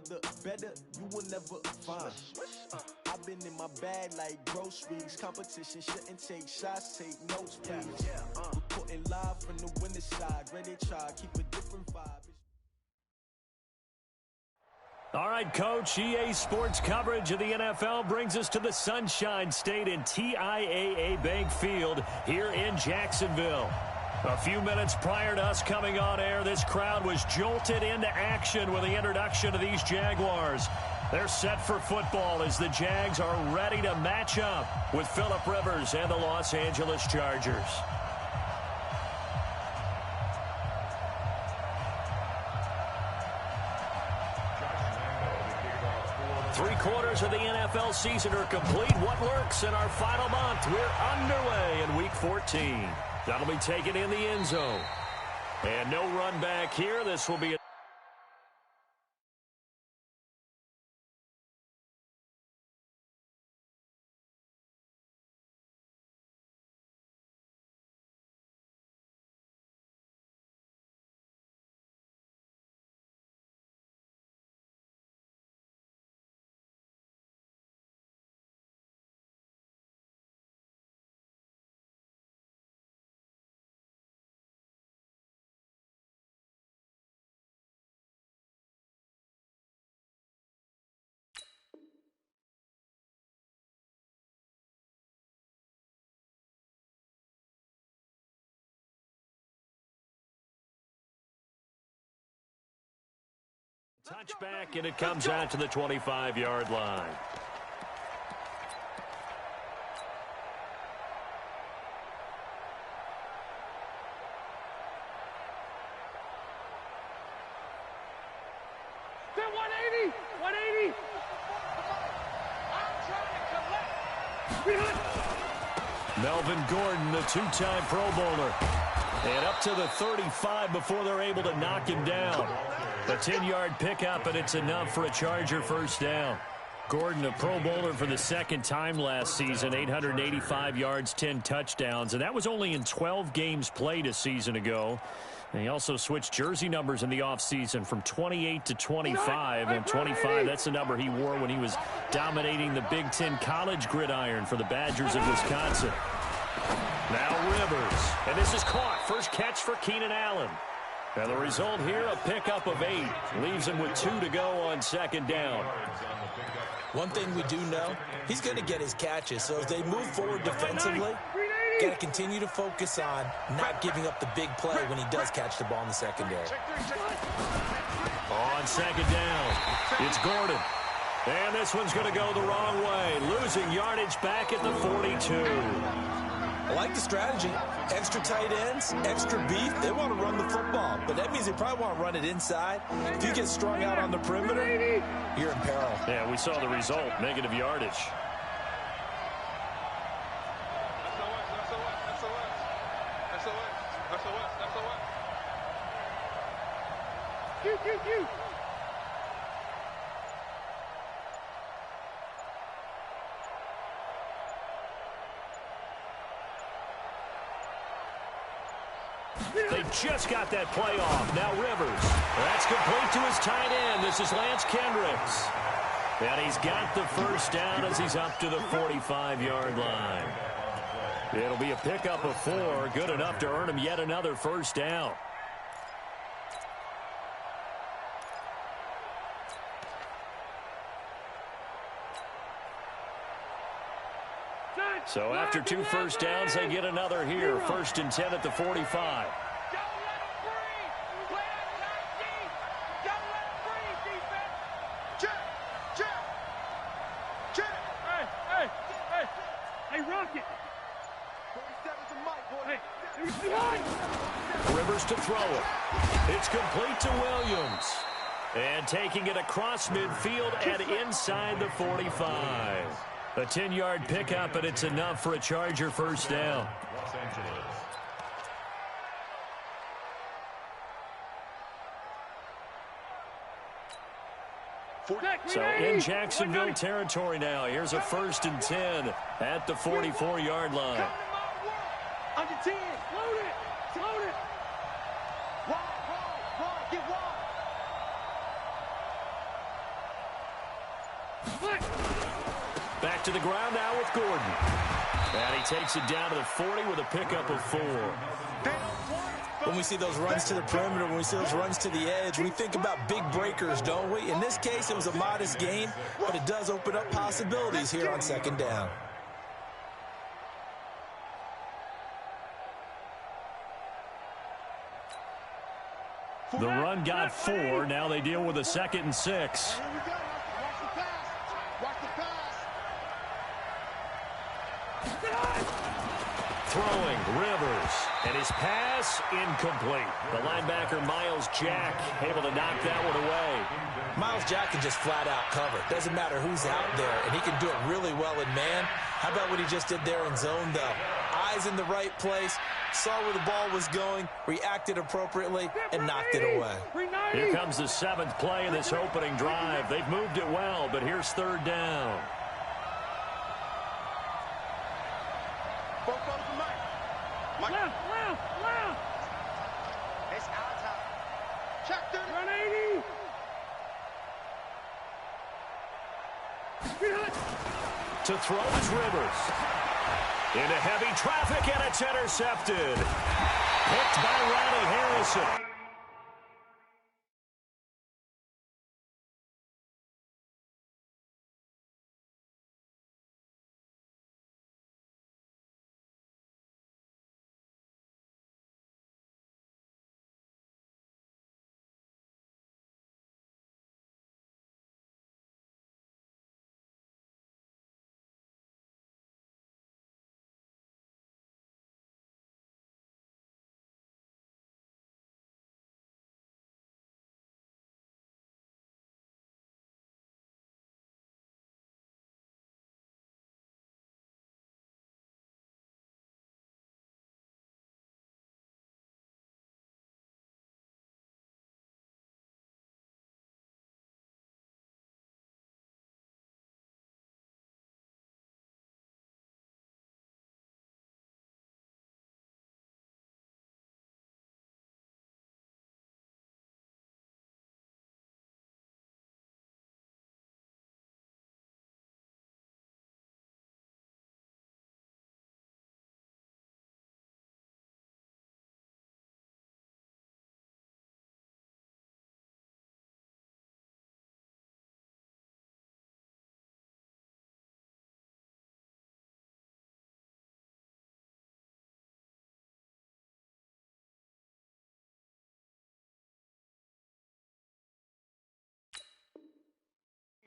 the better you will never find. I've been in my bag like groceries. Competition shouldn't take shots, take notes, please. Reporting live from the winning side. Ready to try, keep a different vibe. All right, Coach, EA Sports coverage of the NFL brings us to the Sunshine State in TIAA Bank Field here in Jacksonville. A few minutes prior to us coming on air, this crowd was jolted into action with the introduction of these Jaguars. They're set for football as the Jags are ready to match up with Phillip Rivers and the Los Angeles Chargers. Three-quarters of the NFL season are complete. What lurks in our final month? We're underway in Week 14. That'll be taken in the end zone. And no run back here. This will be a touchback, and it comes out to the 25-yard line. They're 180! 180! I'm trying to collect! Melvin Gordon, the two-time Pro Bowler. And up to the 35 before they're able to knock him down. A 10-yard pickup, and it's enough for a Charger first down. Gordon, a Pro Bowler for the second time last season, 885 yards, 10 touchdowns, and that was only in 12 games played a season ago. And he also switched jersey numbers in the offseason from 28 to 25, and 25, that's the number he wore when he was dominating the Big Ten college gridiron for the Badgers of Wisconsin. Now Rivers, and this is caught. First catch for Keenan Allen. And the result here, a pickup of 8. Leaves him with 2 to go on second down. One thing we do know, he's going to get his catches. So as they move forward defensively, got to continue to focus on not giving up the big play when he does catch the ball in the secondary. On second down, it's Gordon. And this one's going to go the wrong way. Losing yardage back at the 42. I like the strategy. Extra tight ends, extra beef. They want to run the football, but that means they probably want to run it inside. If you get strung out on the perimeter, you're in peril. Yeah, we saw the result, negative yardage. They just got that play off. Now Rivers. That's complete to his tight end. This is Lance Kendricks. And he's got the first down as he's up to the 45-yard line. It'll be a pickup of 4. Good enough to earn him yet another first down. So after 2 first downs, they get another here. 1st and 10 at the 45. Rivers to throw it. It's complete to Williams. And taking it across midfield and inside the 45. A 10-yard pickup, and it's enough for a Charger first down. So in Jacksonville territory now. Here's a 1st and 10 at the 44-yard line. Under 10. Load it. Load it. Wide, get wide. Back to the ground now with Gordon. And he takes it down to the 40 with a pickup of 4. When we see those runs to the perimeter, when we see those runs to the edge, we think about big breakers, don't we? In this case, it was a modest gain, but it does open up possibilities here on second down. The run got 4. Now they deal with a 2nd and 6. Here we go. Watch the pass. Watch the pass. Throwing, Rivers, and his pass incomplete. The linebacker, Miles Jack, able to knock that one away. Miles Jack can just flat out cover. Doesn't matter who's out there, and he can do it really well in man. How about what he just did there in zone, though? Eyes in the right place, saw where the ball was going, reacted appropriately, and knocked it away. Here comes the 7th play in this opening drive. They've moved it well, but here's 3rd down. Left. It's our time. Check 180. To throw is Rivers. Into heavy traffic, and it's intercepted. Picked by Ronnie Harrison.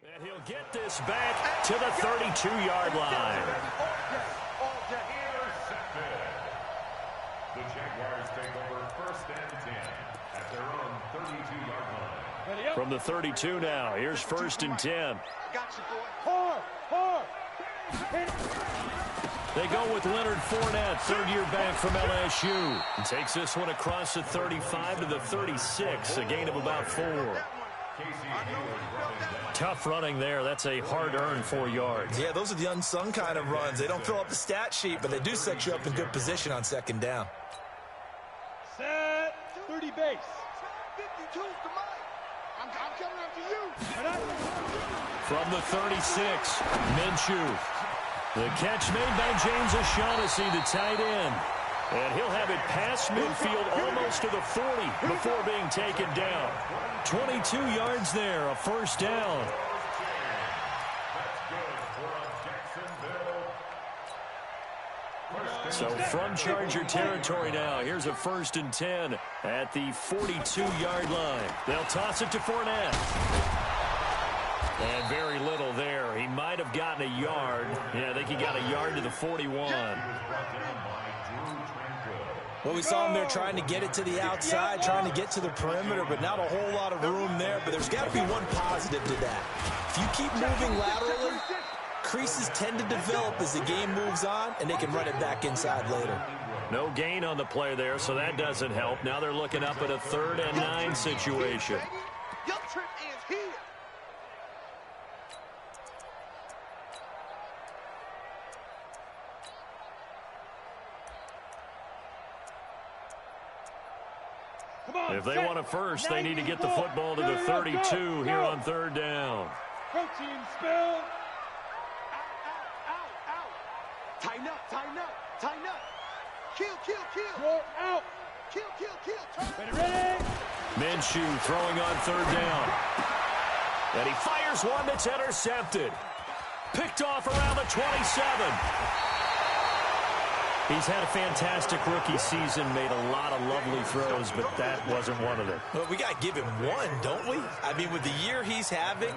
And he'll get this back to the 32-yard line. Intercepted. The Jaguars take over 1st and 10 at their own 32-yard line. From the 32 now, here's 1st and 10. Got you, boy. Hard. They go with Leonard Fournette, 3rd-year back from LSU. And takes this one across the 35 to the 36, a gain of about 4. Tough running there. That's a hard-earned 4 yards. Yeah, those are the unsung kind of runs. They don't fill up the stat sheet, but they do set you up in good position on 2nd down. Set. 30 base. 52 to mine. I'm coming after you. From the 36, Minshew. The catch made by James O'Shaughnessy, the tight end. And he'll have it past midfield almost to the 40 before being taken down. 22 yards there, a 1st down. So from Charger territory now, here's a 1st and 10 at the 42-yard line. They'll toss it to Fournette. And very little there. He might have gotten a yard. Yeah, I think he got a yard to the 41. Well, we saw him there trying to get it to the outside, trying to get to the perimeter, but not a whole lot of room there. But there's got to be one positive to that. If you keep moving laterally, creases tend to develop as the game moves on, and they can run it back inside later. No gain on the play there, so that doesn't help. Now they're looking up at a 3rd and 9 situation. Your trip is here. If they want a first, they need to get the football to the 32 here on 3rd down. Protein spill. Out. Tighten up. Kill. Short out. Kill. Ready. Minshew throwing on third down. And he fires one that's intercepted. Picked off around the 27. He's had a fantastic rookie season, made a lot of lovely throws, but that wasn't one of them. Well, we got to give him one, don't we? I mean, with the year he's having,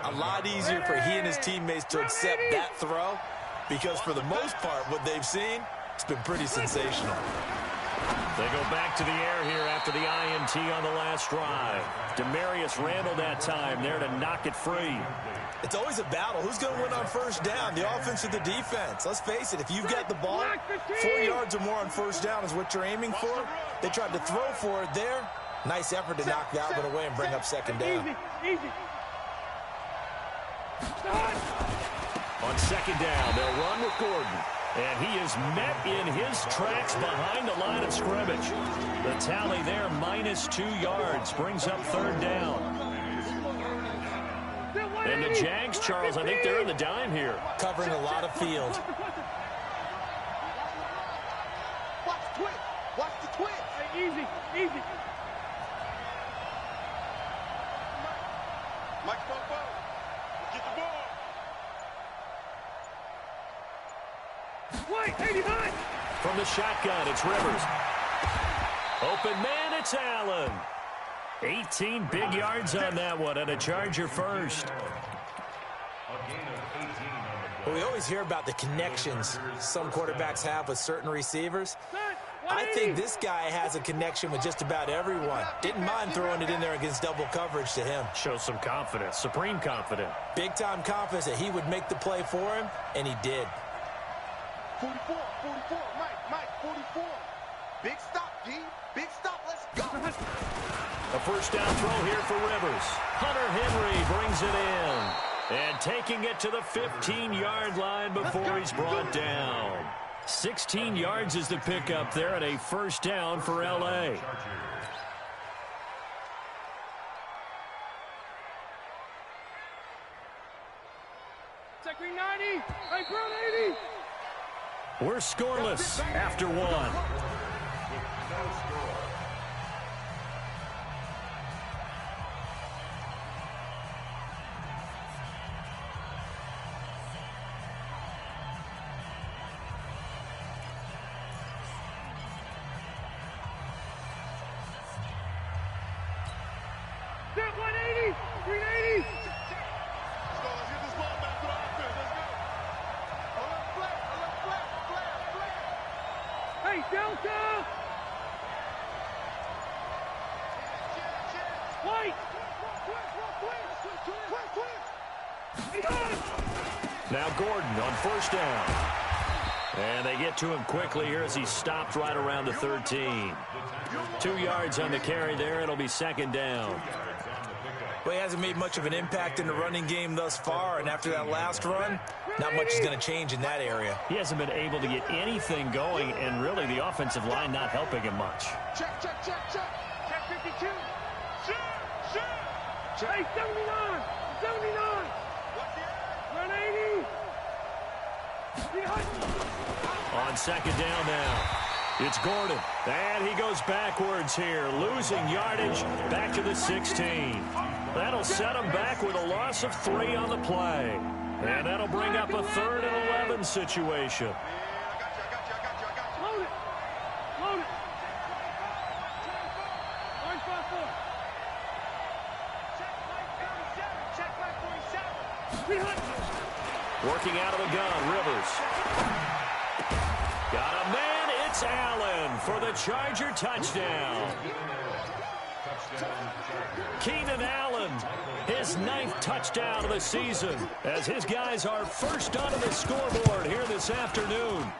a lot easier for he and his teammates to accept that throw, because for the most part, what they've seen, it's been pretty sensational. They go back to the air here after the INT on the last drive. Demarius Randall that time there to knock it free. It's always a battle. Who's going to win on first down, the offense or the defense? Let's face it, if you've got the ball, 4 yards or more on first down is what you're aiming for. They tried to throw for it there. Nice effort to knock that one away and bring up second down. Easy. On second down, they'll run with Gordon. And he is met in his tracks behind the line of scrimmage. The tally there, -2 yards, brings up third down. And the Jags, Charles, I think they're in the dime here. Covering a lot of field. Watch the twist. Hey, easy. Mike Popo, get the ball. Wait, 89. From the shotgun, it's Rivers. Open man, it's Allen. 18 big yards on that one, and a Charger first. Well, we always hear about the connections some quarterbacks have with certain receivers. I think this guy has a connection with just about everyone. Didn't mind throwing it in there against double coverage to him. Shows some confidence, supreme confidence. Big-time confidence that he would make the play for him, and he did. 44, Mike, 44. Big stop, D. Big stop, let's go. A first down throw here for Rivers. Hunter Henry brings it in. And taking it to the 15-yard line before he's brought down. 16 yards is the pickup there, and a first down for L.A. Check green 90. Hey, ground 80. We're scoreless after one. Step 180. 380. Let's go. Let's get this ball back to the offense. Let's go. Flare. Hey, Delta. White. Now Gordon on first down. And they get to him quickly here as he stopped right around the 13. 2 yards on the carry there. It'll be second down. Well, he hasn't made much of an impact in the running game thus far, and after that last run, not much is going to change in that area. He hasn't been able to get anything going, and really the offensive line not helping him much. Check. Check 52. Check. Hey, 79. Run 80. On second down now. It's Gordon. And he goes backwards here, losing yardage back to the 16. That'll set him back with a loss of 3 on the play. And that'll bring up a 3rd and 11 situation. I got you. Load it. Orange 5-4. Check my 47. Working out of the gun, Rivers. Got a man. It's Allen for the Charger touchdown. Keenan Allen, his 9th touchdown of the season, as his guys are first onto the scoreboard here this afternoon.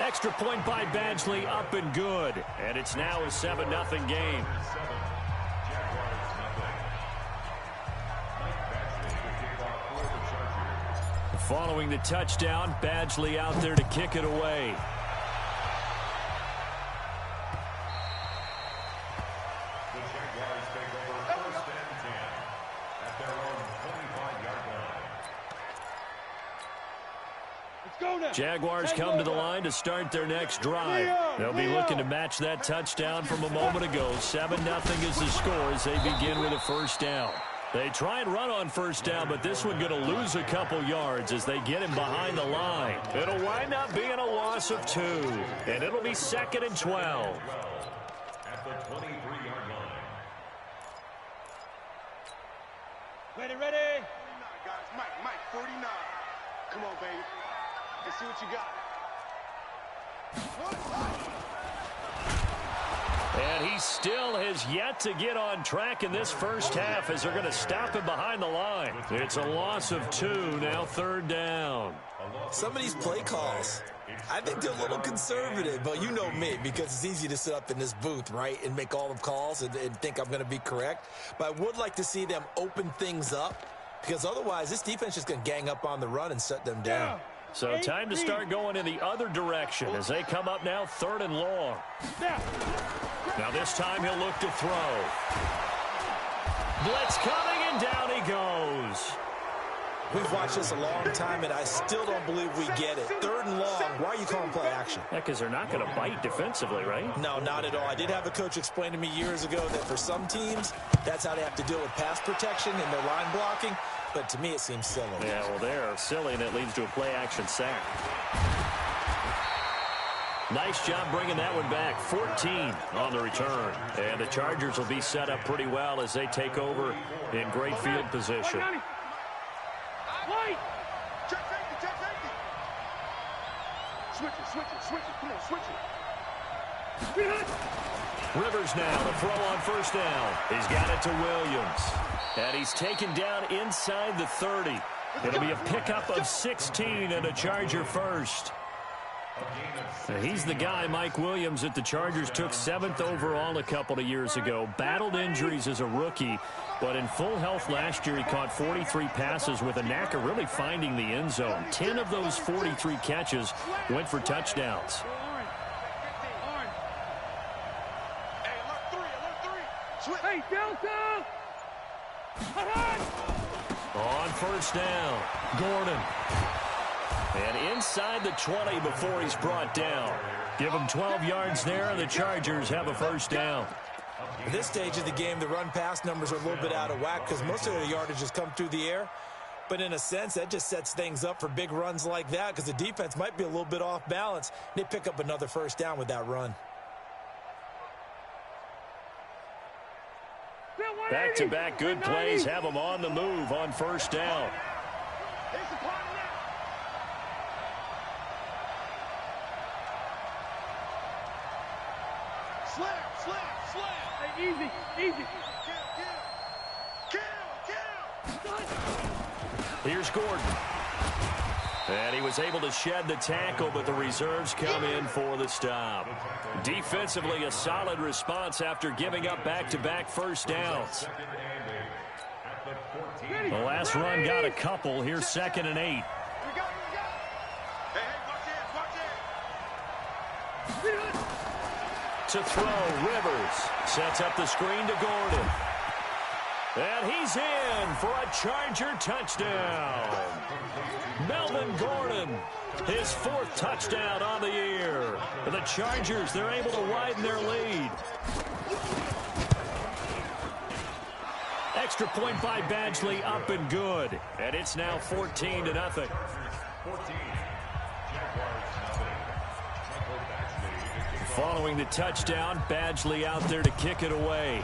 Extra point by Badgley, up and good. And it's now a 7-0 game. Following the touchdown, Badgley out there to kick it away. Jaguars come to the line to start their next drive. They'll be looking to match that touchdown from a moment ago. 7-0 is the score as they begin with a first down. They try and run on first down, but this one going to lose a couple yards as they get him behind the line. It'll wind up being a loss of 2, and it'll be 2nd and 12. At the 23-yard line. Ready, ready. 49, guys. Mike, 49. Come on, baby. Let's see what you got. And he still has yet to get on track in this first half as they're going to stop him behind the line. It's a loss of 2, now 3rd down. Some of these play calls, I think they're a little conservative, but you know me, because it's easy to sit up in this booth, right, and make all the calls and think I'm going to be correct. But I would like to see them open things up, because otherwise this defense is going to gang up on the run and shut them down. So time to start going in the other direction as they come up now 3rd and long. Now this time he'll look to throw. Blitz coming, and down he goes. We've watched this a long time, and I still don't believe we get it. 3rd and long, why are you calling play action? Yeah, because they're not going to bite defensively, right? No, not at all. I did have a coach explain to me years ago that for some teams, that's how they have to deal with pass protection and their line blocking. But to me, it seems silly. Yeah, well, they're silly, and it leads to a play-action sack. Nice job bringing that one back. 14 on the return. And the Chargers will be set up pretty well as they take over in great field position. Check safety. Switch it. Come on, switch it. Rivers now to throw on first down. He's got it to Williams. And he's taken down inside the 30. It'll be a pickup of 16 and a Charger first. He's the guy, Mike Williams, that the Chargers took 7th overall a couple of years ago. Battled injuries as a rookie, but in full health last year, he caught 43 passes with a knack of really finding the end zone. 10 of those 43 catches went for touchdowns. Hey, Delta! On first down, Gordon. And inside the 20 before he's brought down. Give him 12 yards there, and the Chargers have a first down. At this stage of the game, the run-pass numbers are a little bit out of whack because most of their yardage has come through the air. But in a sense, that just sets things up for big runs like that because the defense might be a little bit off balance. They pick up another first down with that run. Back-to-back good plays have them on the move on first down. Slam. Hey, easy. Kill. Here's Gordon. And he was able to shed the tackle, but the reserves come in for the stop. Defensively, a solid response after giving up back-to-back first downs. The last run got a couple. Here's 2nd and 8. Hey, watch it. To throw, Rivers sets up the screen to Gordon. And he's in for a Charger touchdown. Melvin Gordon, his 4th touchdown on the year. And the Chargers, they're able to widen their lead. Extra point by Badgley, up and good. And it's now 14-0. 14. Following the touchdown, Badgley out there to kick it away.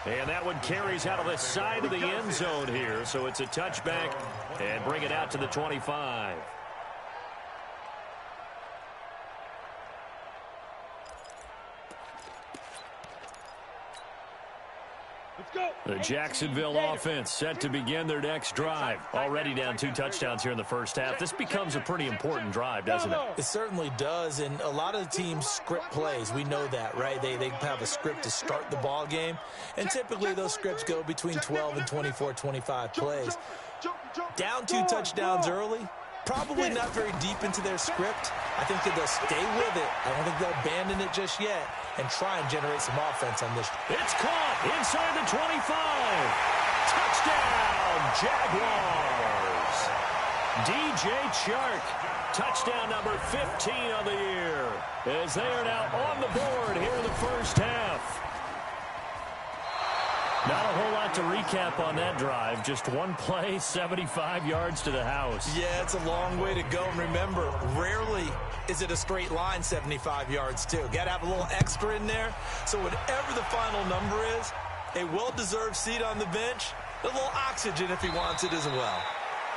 And that one carries out of the side of the end zone here. So it's a touchback and bring it out to the 25. The Jacksonville offense set to begin their next drive. Already down 2 touchdowns here in the first half. This becomes a pretty important drive, doesn't it? It certainly does, and a lot of the teams script plays. We know that, right? They have a script to start the ball game, and typically those scripts go between 12 and 24, 25 plays. Down 2 touchdowns early, probably not very deep into their script. I think that they'll stay with it. I don't think they'll abandon it just yet and try and generate some offense on this. It's caught inside the 25. Touchdown, Jaguars. DJ Chark, touchdown number 15 on the year, as they are now on the board here in the first half. Not a whole lot to recap on that drive. Just one play, 75 yards to the house. Yeah, it's a long way to go. And remember, rarely is it a straight line 75 yards, too. Got to have a little extra in there. So whatever the final number is, a well-deserved seat on the bench, a little oxygen if he wants it as well.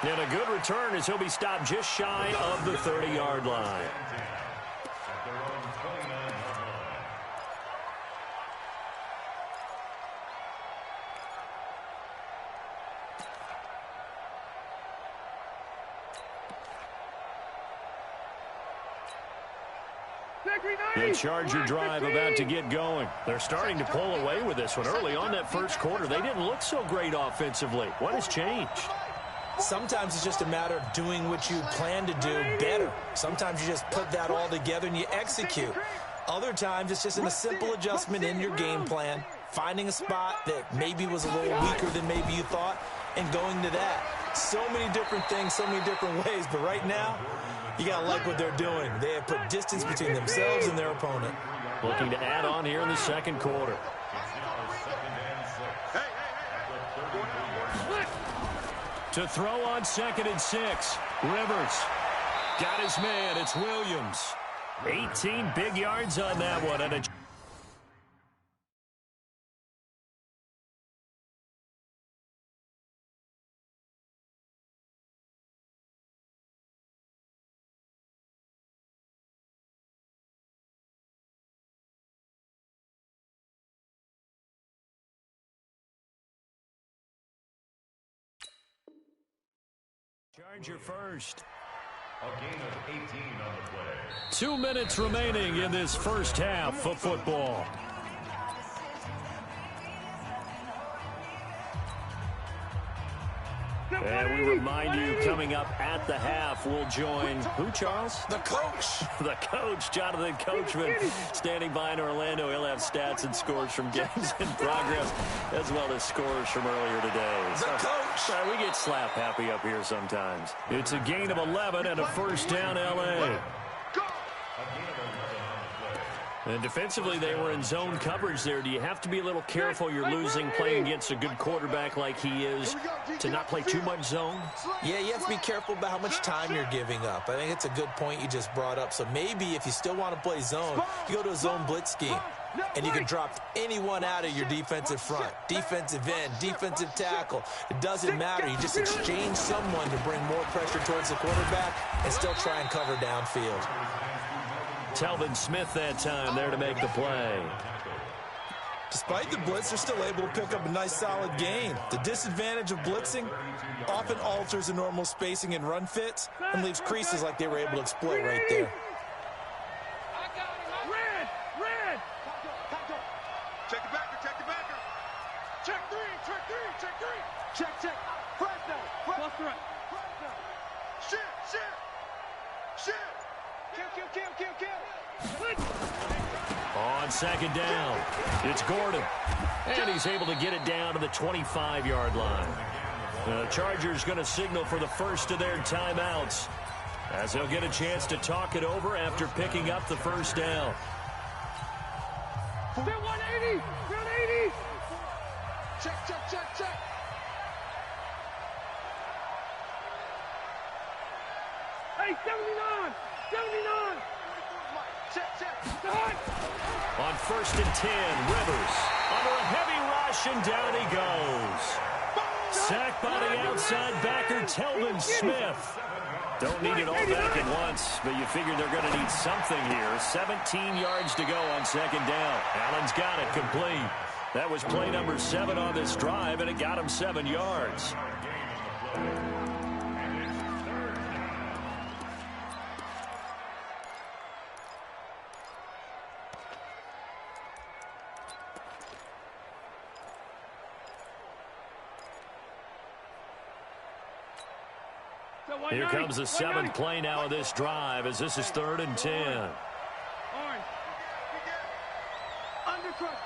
And a good return as he'll be stopped just shy of the 30-yard line. The Charger drive about to get going. They're starting to pull away with this one. Early on that first quarter, they didn't look so great offensively. What has changed? Sometimes it's just a matter of doing what you plan to do better. Sometimes you just put that all together and you execute. Other times it's just a simple adjustment in your game plan, finding a spot that maybe was a little weaker than maybe you thought, and going to that. So many different things, so many different ways, but right now, you got to like what they're doing. They have put distance between themselves and their opponent. Looking to add on here in the second quarter. To throw on 2nd and 6. Rivers got his man. It's Williams. 18 big yards on that one. And a Charger first. A gain of 18 on the play. 2 minutes remaining in this first half of football. And we remind you, coming up at the half, we'll join who, Charles? The coach. The coach, Jonathan Coachman, standing by in Orlando. He'll have stats and scores from games in progress, as well as scores from earlier today. The coach. We get slap happy up here sometimes. It's a gain of 11 and a first down, L.A. And defensively, they were in zone coverage there. Do you have to be a little careful? You're losing playing against a good quarterback like he is to not play too much zone? Yeah, you have to be careful about how much time you're giving up. I think it's a good point you just brought up. So maybe if you still want to play zone, you go to a zone blitz scheme, and you can drop anyone out of your defensive front, defensive end, defensive tackle. It doesn't matter. You just exchange someone to bring more pressure towards the quarterback and still try and cover downfield. Telvin Smith that time there to make the play. Despite the blitz, they're still able to pick up a nice, solid gain. The disadvantage of blitzing often alters the normal spacing and run fits and leaves creases like they were able to exploit right there. Red! Check the backer, check the backer. Check three. Check. Fresno. Plus threat. Shit. Kill. On 2nd down, it's Gordon. And he's able to get it down to the 25-yard line. The Chargers going to signal for the first of their timeouts, as they'll get a chance to talk it over after picking up the first down. Still 180. Check. Hey, 79. Check. On 1st and 10, Rivers under a heavy rush, and down he goes. Sacked by the outside backer, Telvin Smith. Don't need it all back at once, but you figure they're going to need something here. 17 yards to go on 2nd down. Allen's got it complete. That was play number 7 on this drive, and it got him 7 yards. Here comes the 7th play now of this drive, as this is 3rd and 10. Undercrush.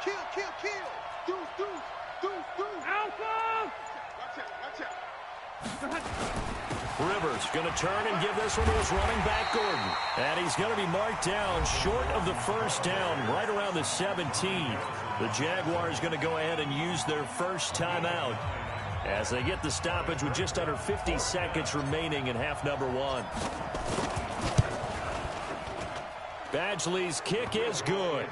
Kill, kill, kill. Deuce, deuce, deuce, deuce. Alpha! Watch out. Rivers going to turn and give this one to his running back, Gordon. And he's going to be marked down short of the first down, right around the 17. The Jaguars going to go ahead and use their first timeout as they get the stoppage with just under 50 seconds remaining in half number one. Badgley's kick is good.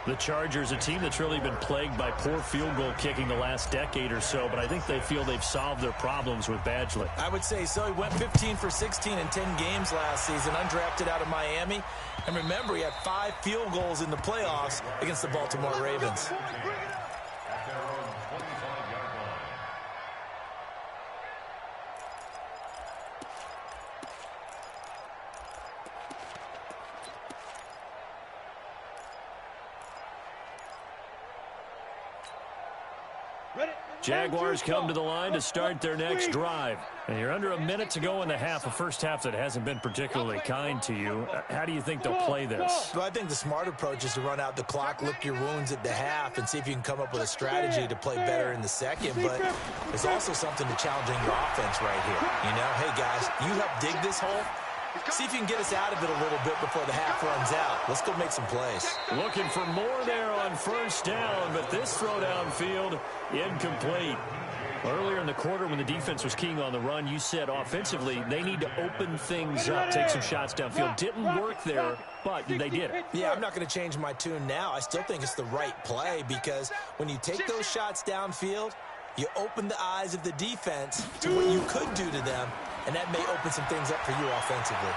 The Chargers, a team that's really been plagued by poor field goal kicking the last decade or so, but I think they feel they've solved their problems with Badgley. I would say so. He went 15 for 16 in 10 games last season, undrafted out of Miami. And remember, he had 5 field goals in the playoffs against the Baltimore Ravens. At their own 25-yard line. Jaguars come to the line to start their next drive. And you're under a minute to go in the half, a first half that hasn't been particularly kind to you. How do you think they'll play this? Well, I think the smart approach is to run out the clock, lick your wounds at the half, and see if you can come up with a strategy to play better in the second. But there's also something to challenging your offense right here. You know, hey, guys, you help dig this hole. See if you can get us out of it a little bit before the half runs out. Let's go make some plays. Looking for more there on first down, but this throw downfield incomplete. Earlier in the quarter when the defense was keying on the run, you said offensively they need to open things up, take some shots downfield. Didn't work there, but they did it. Yeah, I'm not going to change my tune now. I still think it's the right play because when you take those shots downfield, you open the eyes of the defense to what you could do to them, and that may open some things up for you offensively.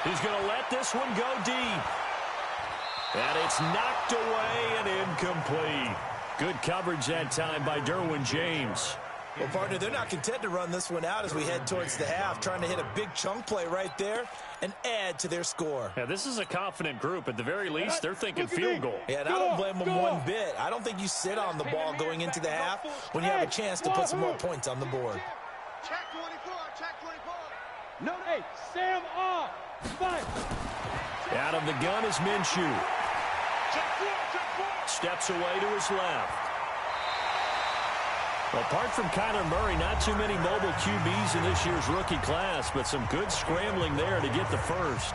He's going to let this one go deep. And it's knocked away and incomplete. Good coverage that time by Derwin James. Well, partner, they're not content to run this one out as we head towards the half, trying to hit a big chunk play right there and add to their score. Yeah, this is a confident group. At the very least, they're thinking field goal. Yeah, and I don't blame them one bit. I don't think you sit on the ball going into the half when you have a chance to put some more points on the board. Check 24, check 24. No, hey, Sam off. Fight. Out of the gun is Minshew. Steps away to his left. Apart from Kyler Murray, not too many mobile QBs in this year's rookie class, but some good scrambling there to get the first.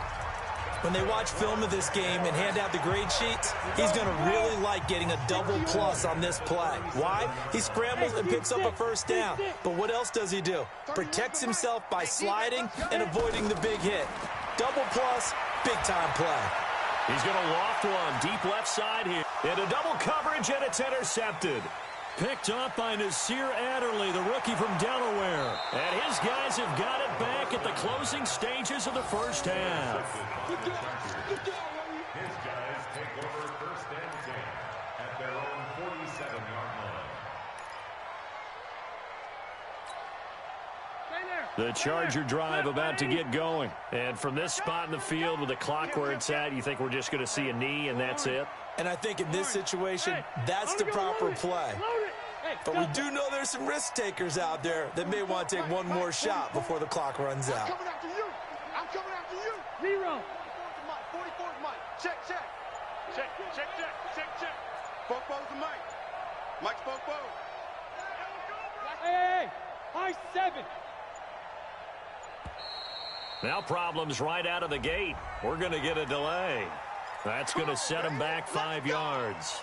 When they watch film of this game and hand out the grade sheets, he's going to really like getting a double plus on this play. Why? He scrambles and picks up a first down. But what else does he do? Protects himself by sliding and avoiding the big hit. Double plus, big-time play. He's going to loft one deep left side here. Into double coverage, and it's intercepted. Picked off by Nasir Adderley, the rookie from Delaware. And his guys have got it back at the closing stages of the first half. His guys take over first and 10 at their own 47-yard line. The Charger drive about to get going. And from this spot in the field with the clock where it's at, you think we're just going to see a knee and that's it? And I think in this situation, that's the proper play. But we do know there's some risk takers out there that may want to take one more shot before the clock runs out. I'm coming after you. I'm coming after you. Zero. 44's Mike. Check, check. Check, check, check, check, check. Bobo's the Mike. Mike's Bobo. Hey, high 7. Now problems right out of the gate. We're going to get a delay. That's going to set him back 5 yards.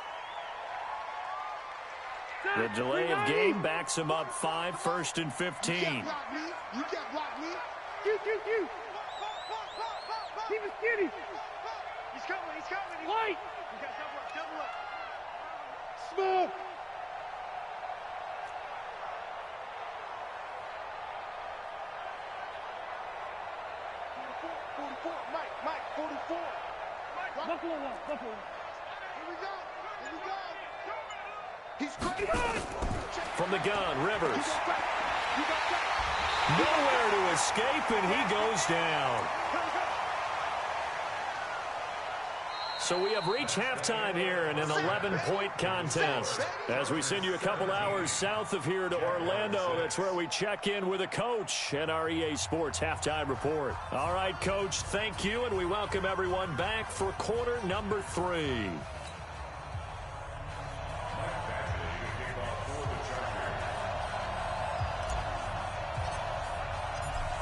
The delay of game backs him up 5, 1st and 15. You can't block me. You can't block me. You. Keep it skinny. He's coming. Light. You got double up. Smoke. Mike, 44. Buffalo one. Here we go. He's crazy. From the gun, Rivers. You got that. Nowhere to escape, and he goes down. So we have reached halftime here in an 11-point contest. As we send you a couple hours south of here to Orlando, that's where we check in with a coach at our EA Sports Halftime Report. All right, Coach, thank you, and we welcome everyone back for quarter number 3.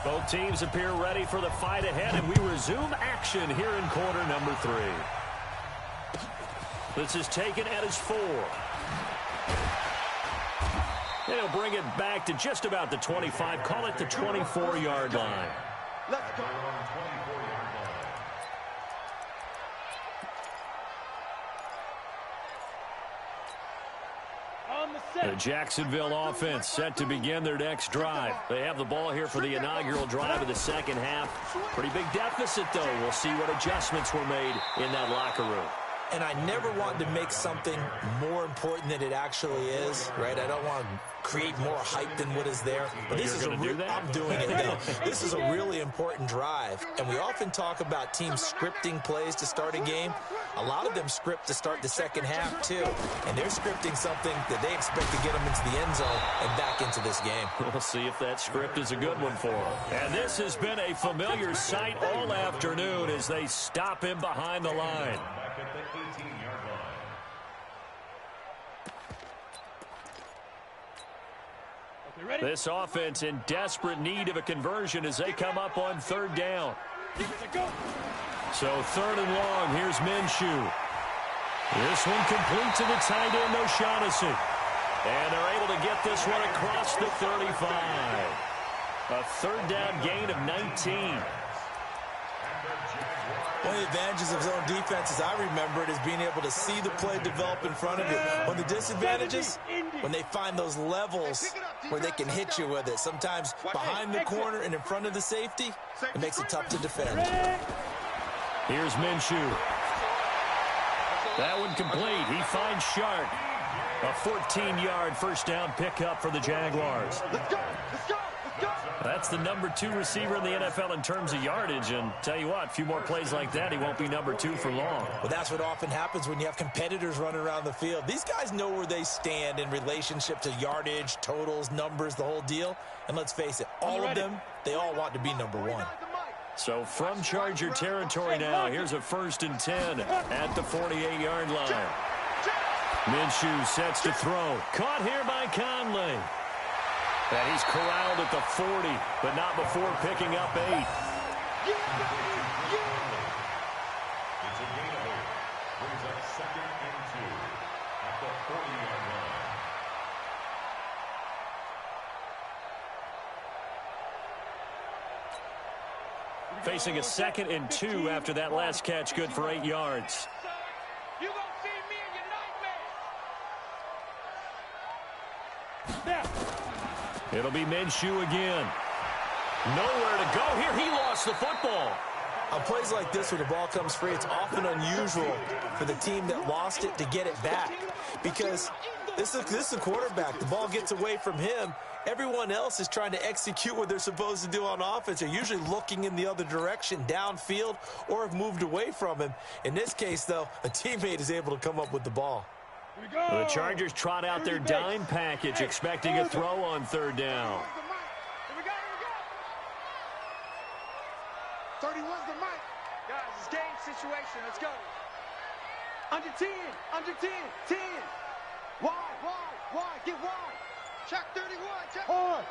Both teams appear ready for the fight ahead, and we resume action here in quarter number 3. This is taken at his 4. And he'll bring it back to just about the 25, call it the 24-yard line. Let's go. The Jacksonville offense set to begin their next drive. They have the ball here for the inaugural drive of the second half. Pretty big deficit, though. We'll see what adjustments were made in that locker room. And I never want to make something more important than it actually is, right? I don't want to create more hype than what is there. But this is I'm doing it now. This is a really important drive. And we often talk about teams scripting plays to start a game. A lot of them script to start the second half, too. And they're scripting something that they expect to get them into the end zone and back into this game. We'll see if that script is a good one for them. And this has been a familiar sight all afternoon as they stop him behind the line. Back at the 18-yard line. This offense in desperate need of a conversion as they come up on third down. So third and long, here's Minshew. This one complete to the tight end, O'Shaughnessy. And they're able to get this one across the 35. A third down gain of 19. One of the advantages of zone defense, as I remember it, is being able to see the play develop in front of you. One of the disadvantages, when they find those levels where they can hit you with it. Sometimes behind the corner and in front of the safety, it makes it tough to defend. Here's Minshew. That one complete. He finds Sharp. A 14-yard first down pickup for the Jaguars. Let's go. Let's go. Let's go. That's the number 2 receiver in the NFL in terms of yardage. And tell you what, a few more plays like that, he won't be number 2 for long. Well, that's what often happens when you have competitors running around the field. These guys know where they stand in relationship to yardage, totals, numbers, the whole deal. And let's face it, all of them, they all want to be number 1. So from Charger territory now, here's a 1st and 10 at the 48-yard line. Minshew sets to throw. Caught here by Conley. And he's corralled at the 40, but not before picking up 8. It's a gain of 8. Brings up 2nd and 2 at the 40-yard line. Facing a 2nd and 2 after that last catch, good for 8 yards. You gonna see me in your nightmares. It'll be Minshew again. Nowhere to go here. He lost the football. On plays like this where the ball comes free, it's often unusual for the team that lost it to get it back. Because this is a quarterback. The ball gets away from him. Everyone else is trying to execute what they're supposed to do on offense. They're usually looking in the other direction, downfield, or have moved away from him. In this case, though, a teammate is able to come up with the ball. The Chargers trot out their dime package, expecting a throw on third down. Here we go. 31's the mic. Guys, it's game situation. Let's go. Under 10. 10. Wide. Get wide. Check 31. Check. Hard.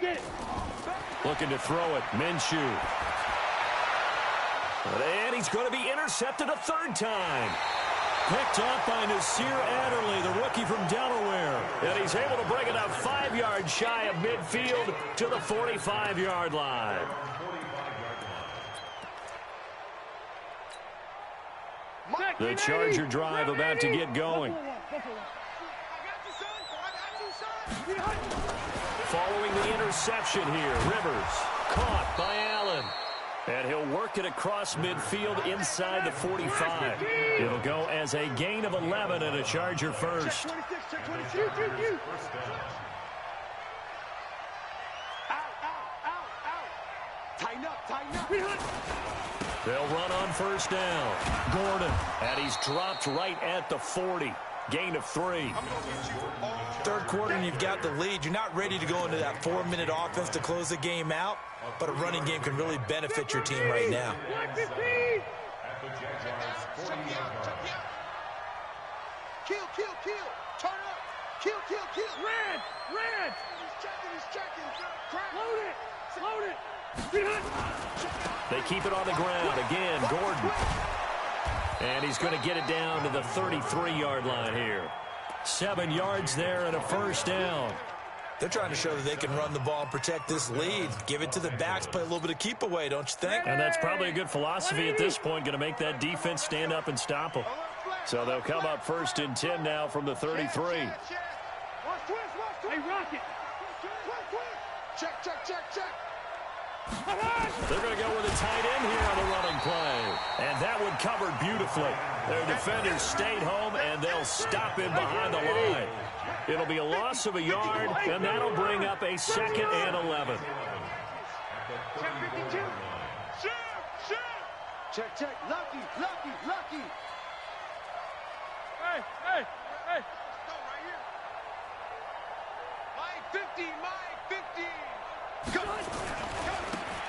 Get it. Looking to throw it. Minshew. And he's going to be intercepted a third time. Picked up by Nasir Adderley, the rookie from Delaware. And he's able to bring it up 5 yards shy of midfield to the 45-yard line. The Charger drive about to get going. Following the interception here, Rivers caught by Allen. And he'll work it across midfield inside the 45. It'll go as a gain of 11 and a Charger first. Out. Tighten up. They'll run on first down. Gordon, and he's dropped right at the 40. Gain of 3. Third quarter and you've got the lead. You're not ready to go into that 4-minute offense to close the game out, but a running game can really benefit your team right now. At the Jaguars' 40-yard line. Kill. Turn up. Kill, kill, kill. Red! Red! He's checking. Load it! Load it! They keep it on the ground. Again, Gordon. And he's going to get it down to the 33-yard line here. 7 yards there and a first down. They're trying to show that they can run the ball and protect this lead. Give it to the backs, play a little bit of keep away, don't you think? And that's probably a good philosophy at this point, going to make that defense stand up and stop them. So they'll come up 1st and 10 now from the 33. Hey, Rocket! Check. They're going to go with a tight end here on the running play. And that one covered beautifully. Their defenders stayed home, and they'll stop him behind the line. It'll be a loss of a yard, and that'll bring up a 2nd and 11. Check. Lucky. Hey! Let's go right here. Mike 50. Go.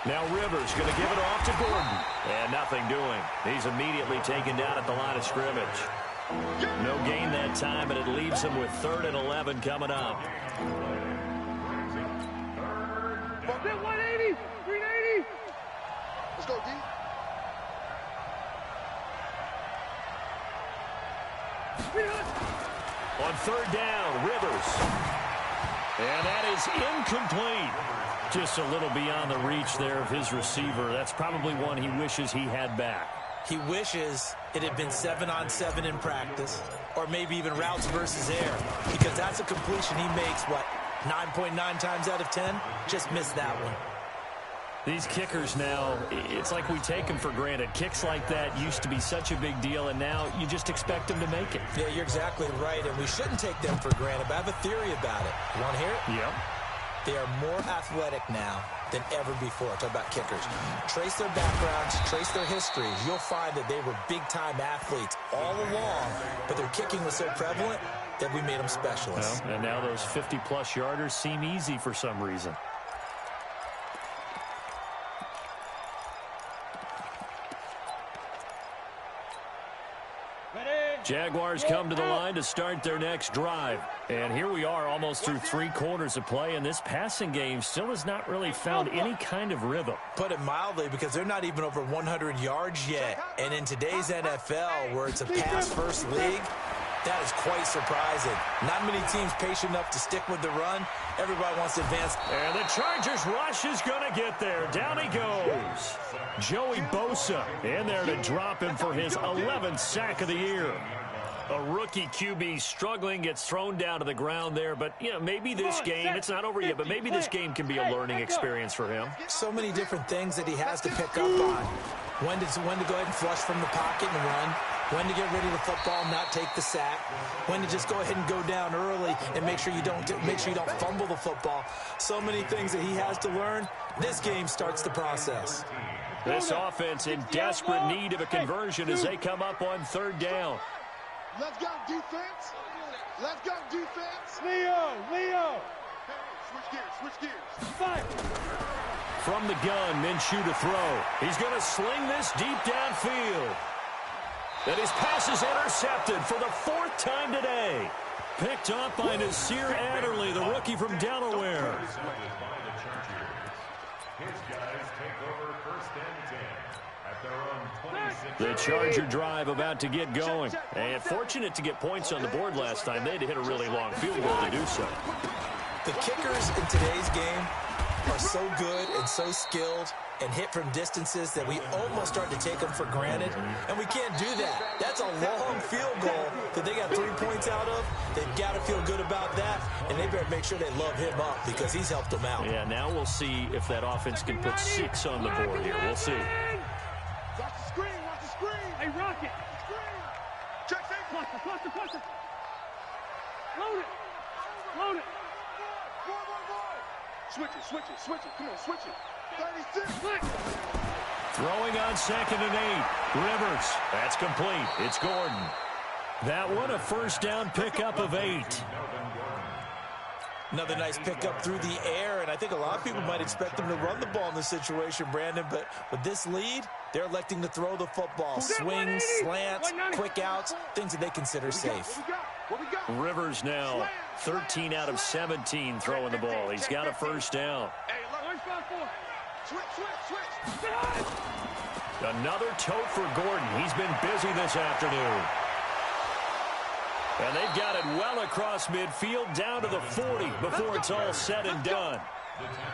Now Rivers going to give it off to Gordon. And nothing doing. He's immediately taken down at the line of scrimmage. No gain that time, and it leaves him with 3rd and 11 coming up. 180! 380! Let's go, D. On 3rd down, Rivers. And that is incomplete. Just a little beyond the reach there of his receiver. That's probably one he wishes he had back. He wishes it had been 7-on-7 in practice, or maybe even routes versus air, because that's a completion he makes, 9.9 times out of 10? Just missed that one. These kickers now, it's like we take them for granted. Kicks like that used to be such a big deal, and now you just expect them to make it. Yeah, you're exactly right, and we shouldn't take them for granted, but I have a theory about it. You want to hear it? Yep. They are more athletic now than ever before. Talk about kickers. Trace their backgrounds, trace their histories. You'll find that they were big-time athletes all along, but their kicking was so prevalent that we made them specialists. Well, and now those 50-plus yarders seem easy for some reason. Jaguars come to the line to start their next drive. And here we are almost through 3 quarters of play, and this passing game still has not really found any kind of rhythm. Put it mildly, because they're not even over 100 yards yet. And in today's NFL, where it's a pass-first league, that is quite surprising. Not many teams patient enough to stick with the run. Everybody wants to advance. And the Chargers rush is going to get there. Down he goes. Joey Bosa in there to drop him for his 11th sack of the year. A rookie QB struggling, gets thrown down to the ground there. But, you know, maybe this game, it's not over yet, but maybe this game can be a learning experience for him. So many different things that he has to pick up on. When to go ahead and flush from the pocket and run. When to get rid of the football and not take the sack. When to just go ahead and go down early and make sure you don't fumble the football. So many things that he has to learn. This game starts the process. This offense in desperate need of a conversion as they come up on 3rd down. Let's go, defense. Let's go, defense. Leo! Switch gears. Fight! From the gun, Minshew to throw. He's going to sling this deep downfield. And his pass is intercepted for the 4th time today. Picked up by Nasir Adderley, the rookie from Delaware. His guys take over 1st and 10 at their own 26. The Charger drive about to get going. And fortunate to get points on the board last time. They had to hit a really long field goal to do so. The kickers in today's game are so good and so skilled and hit from distances that we almost start to take them for granted, and we can't do that. That's a long field goal that they got 3 points out of. They've got to feel good about that, and they better make sure they love him up because he's helped them out. Yeah, now we'll see if that offense can put 6 on the board here. We'll see. Watch the screen. Hey, Rocket! Check, safe. Cluster. Load it! Switch it. Come on, switch it. 36. Throwing on 2nd and 8. Rivers. That's complete. It's Gordon. That one a 1st down pickup of 8. Another nice pickup through the air, and I think a lot of people might expect them to run the ball in this situation, Brandon, but with this lead, they're electing to throw the football. Swings, slants, quick outs, things that they consider safe. Rivers now 13 out of 17 throwing the ball. He's got a first down. Another tote for Gordon. He's been busy this afternoon. And they've got it well across midfield down to the 40 before it's all said and done.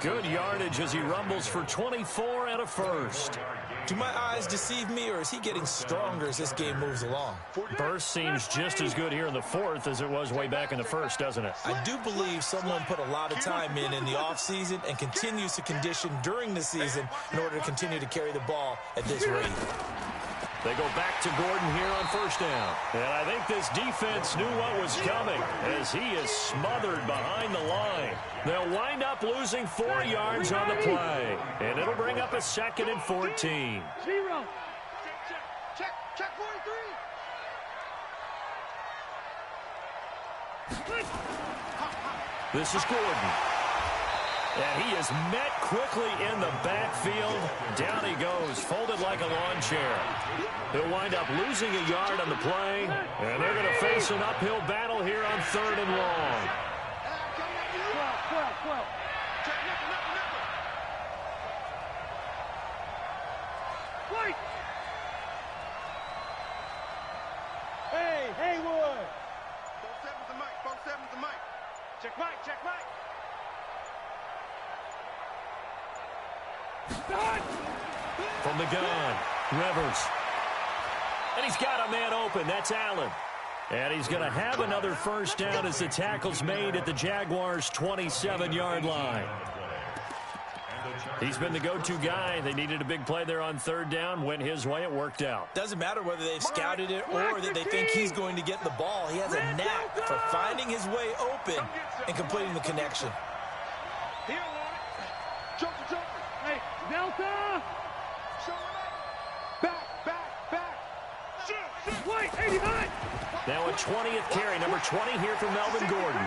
Good yardage as he rumbles for 24 and a first. Do my eyes deceive me, or is he getting stronger as this game moves along? Burst seems just as good here in the fourth as it was way back in the first, doesn't it? I do believe someone put a lot of time in the offseason and continues to condition during the season in order to continue to carry the ball at this rate. They go back to Gordon here on first down. And I think this defense knew what was coming as he is smothered behind the line. They'll wind up losing 4 yards on the play. And it'll bring up a 2nd and 14. Zero. Check 43. This is Gordon. And he is met quickly in the backfield. Down he goes, folded like a lawn chair. He'll wind up losing a yard on the play. And they're going to face an uphill battle here on 3rd and long. 12. Wait. Hey, Haywood. 4-7's the mic. 4-7's the mic. Check Mike. From the gun, Rivers. And he's got a man open. That's Allen. And he's going to have another first down as the tackle's made at the Jaguars' 27-yard line. He's been the go-to guy. They needed a big play there on 3rd down. Went his way. It worked out. Doesn't matter whether they've scouted it or that they think he's going to get the ball. He has a knack for finding his way open and completing the connection. Hey, Delta. Back. Wait, 89. Now a 20th carry. Number 20 here from Melvin Gordon.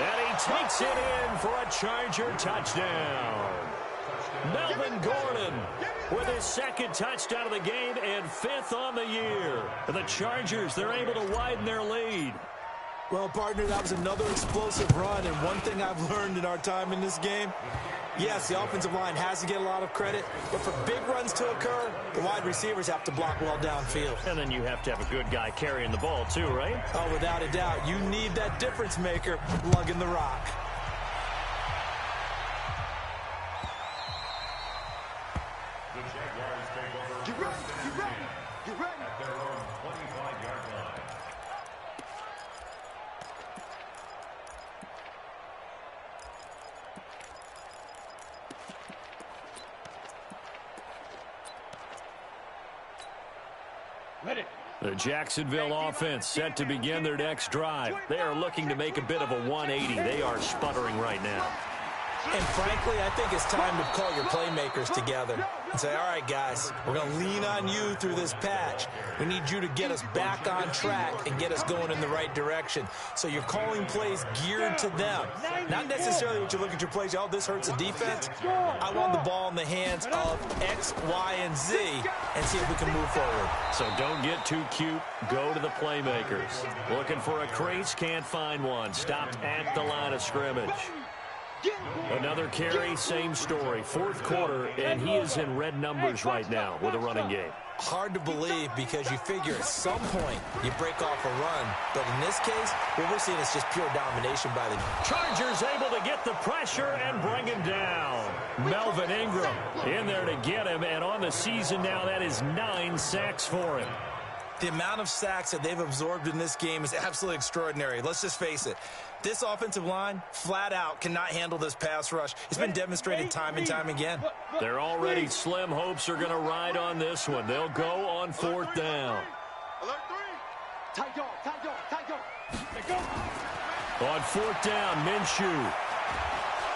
And he takes it in for a Charger touchdown. Melvin Gordon with his 2nd touchdown of the game and 5th on the year. And the Chargers, they're able to widen their lead. Well, partner, that was another explosive run, and one thing I've learned in our time in this game, yes, the offensive line has to get a lot of credit, but for big runs to occur, the wide receivers have to block well downfield. And then you have to have a good guy carrying the ball too, right? Oh, without a doubt. You need that difference maker lugging the rock. The Jaguars take over. Get ready. At their own 25-yard line. Ready. The Jacksonville offense set to begin their next drive. They are looking to make a bit of a 180. They are sputtering right now. And frankly, I think it's time to call your playmakers together and say, all right, guys, we're going to lean on you through this patch. We need you to get us back on track and get us going in the right direction. So you're calling plays geared to them. Not necessarily what you look at your plays, oh, this hurts the defense. I want the ball in the hands of X, Y, and Z and see if we can move forward. So don't get too cute. Go to the playmakers. Looking for a crease, can't find one. Stopped at the line of scrimmage. Another carry, same story. 4th quarter, and he is in red numbers right now with a running game. Hard to believe because you figure at some point you break off a run. But in this case, what we're seeing is just pure domination by the Chargers able to get the pressure and bring him down. Melvin Ingram in there to get him, and on the season now, that is 9 sacks for him. The amount of sacks that they've absorbed in this game is absolutely extraordinary. Let's just face it. This offensive line, flat out, cannot handle this pass rush. It's been demonstrated time and time again. They're already slim hopes are going to ride on this one. They'll go on 4th down. Alert 3. Tight dog. On 4th down, Minshew.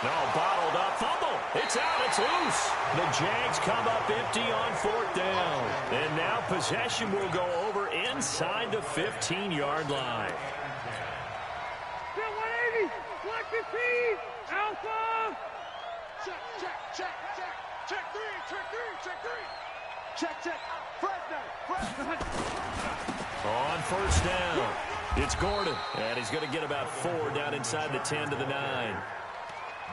No, bottled up, fumble. It's out, it's loose. The Jags come up empty on 4th down. And now possession will go over inside the 15-yard line. 180. Black 15. Alpha. Check 3. Check, check. Fresno. On first down, it's Gordon, and he's going to get about 4 down inside the 10 to the 9.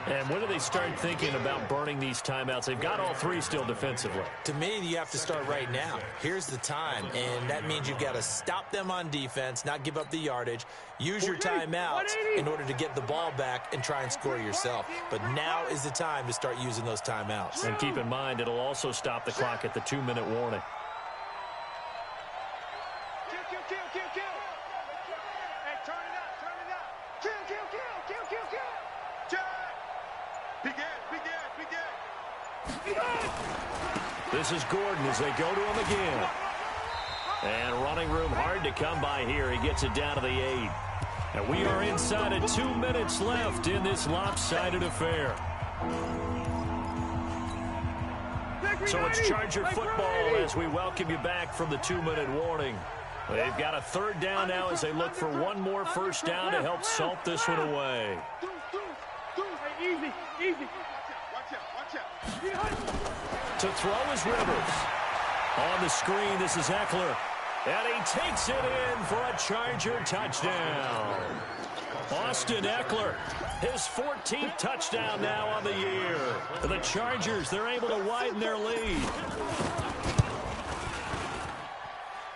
And when do they start thinking about burning these timeouts? They've got all 3 still defensively. To me, you have to start right now. Here's the time, and that means you've got to stop them on defense, not give up the yardage, use your timeouts in order to get the ball back and try and score yourself. But now is the time to start using those timeouts. And keep in mind, it'll also stop the clock at the 2-minute warning. Kill. Hey, turn it up. Kill. Check. Begin. This is Gordon as they go to him again. And running room hard to come by here. He gets it down to the 8. And we are inside of 2 minutes left in this lopsided affair. So it's Charger football as we welcome you back from the 2-minute warning. They've got a 3rd down now as they look for one more first down to help salt this one away. Easy. Watch out. To throw is Rivers. On the screen, this is Eckler. And he takes it in for a Charger touchdown. Austin Eckler, his 14th touchdown now on the year. The Chargers, they're able to widen their lead.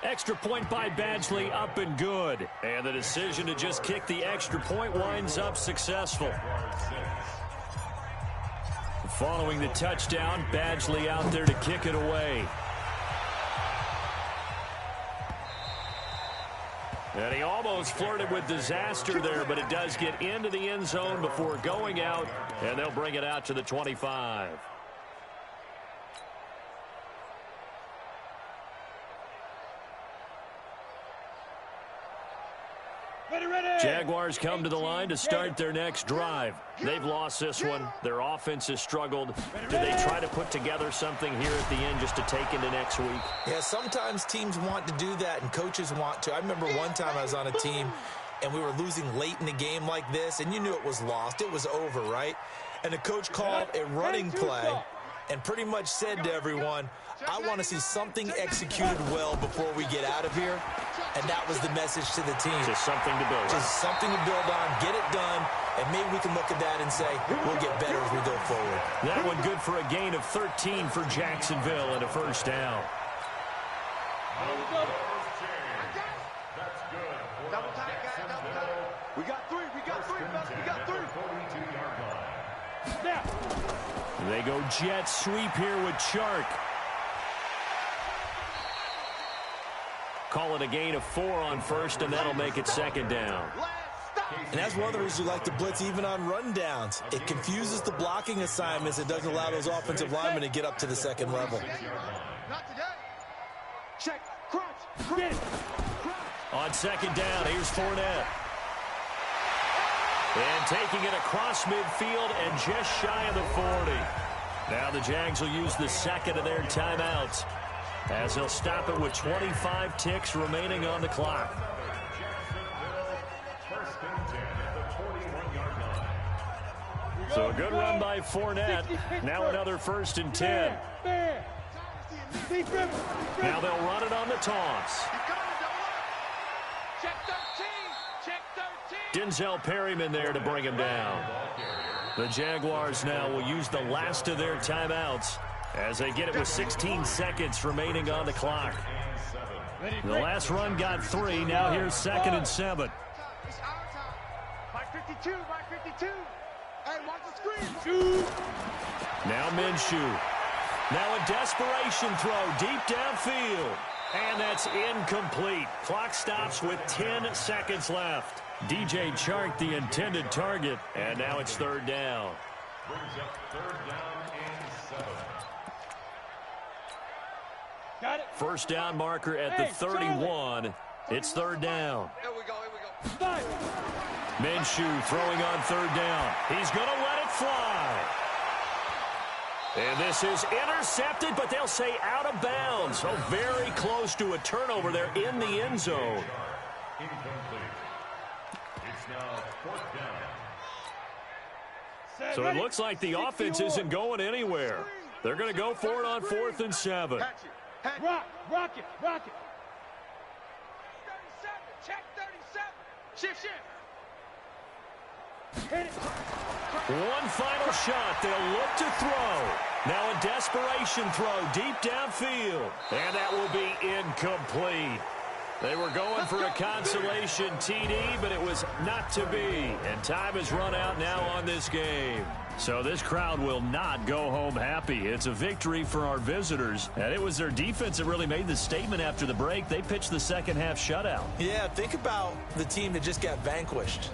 Extra point by Badgley, up and good. And the decision to just kick the extra point winds up successful. Following the touchdown, Badgley out there to kick it away. And he almost flirted with disaster there, but it does get into the end zone before going out, and they'll bring it out to the 25. Jaguars come to the line to start their next drive. They've lost this one. Their offense has struggled. Do they try to put together something here at the end just to take into next week? Yeah, sometimes teams want to do that and coaches want to. I remember one time I was on a team and we were losing late in the game like this, and you knew it was lost. It was over, right? And the coach called a running play and pretty much said to everyone, I want to see something executed well before we get out of here. And that was the message to the team. Just something to build on. Just something to build on, get it done, and maybe we can look at that and say, we'll get better as we go forward. That one good for a gain of 13 for Jacksonville and a first down. Double time, guys, double time. We got three, fellas, we got 3. Snap. They go jet sweep here with Chark. Call it a gain of 4 on first, and that'll make it second down. And that's one of the reasons you like to blitz even on rundowns. It confuses the blocking assignments. It doesn't allow those offensive linemen to get up to the second level. Not today. Check. Crunch. On second down, here's Fournette. And taking it across midfield and just shy of the 40. Now the Jags will use the second of their timeouts, as they'll stop it with 25 ticks remaining on the clock. So a good run by Fournette. Now another 1st and 10. Now they'll run it on the toss. Check 13. Denzel Perryman there to bring him down. The Jaguars now will use the last of their timeouts as they get it with 16 seconds remaining on the clock. The last run got 3. Now here's 2nd and 7. By 52. Hey, watch the screen. Now Minshew. Now a desperation throw deep downfield. And that's incomplete. Clock stops with 10 seconds left. DJ Chark, the intended target. And now it's 3rd down. Brings up 3rd down and 7. Got it. First down marker at the 31. It's 3rd down. Here we go. Five. Minshew throwing on 3rd down. He's going to let it fly. And this is intercepted, but they'll say out of bounds. So very close to a turnover there in the end zone. Incomplete. It's now 4th down. So it looks like the offense isn't going anywhere. They're going to go for it on 4th and 7. Catch Rock it. 37. Check 37. Shift. Hit it. One final shot. They'll look to throw. Now a desperation throw deep downfield. And that will be incomplete. They were going for a consolation TD, but it was not to be. And time has run out now on this game. So this crowd will not go home happy. It's a victory for our visitors. And it was their defense that really made the statement after the break. They pitched the second half shutout. Yeah, think about the team that just got vanquished.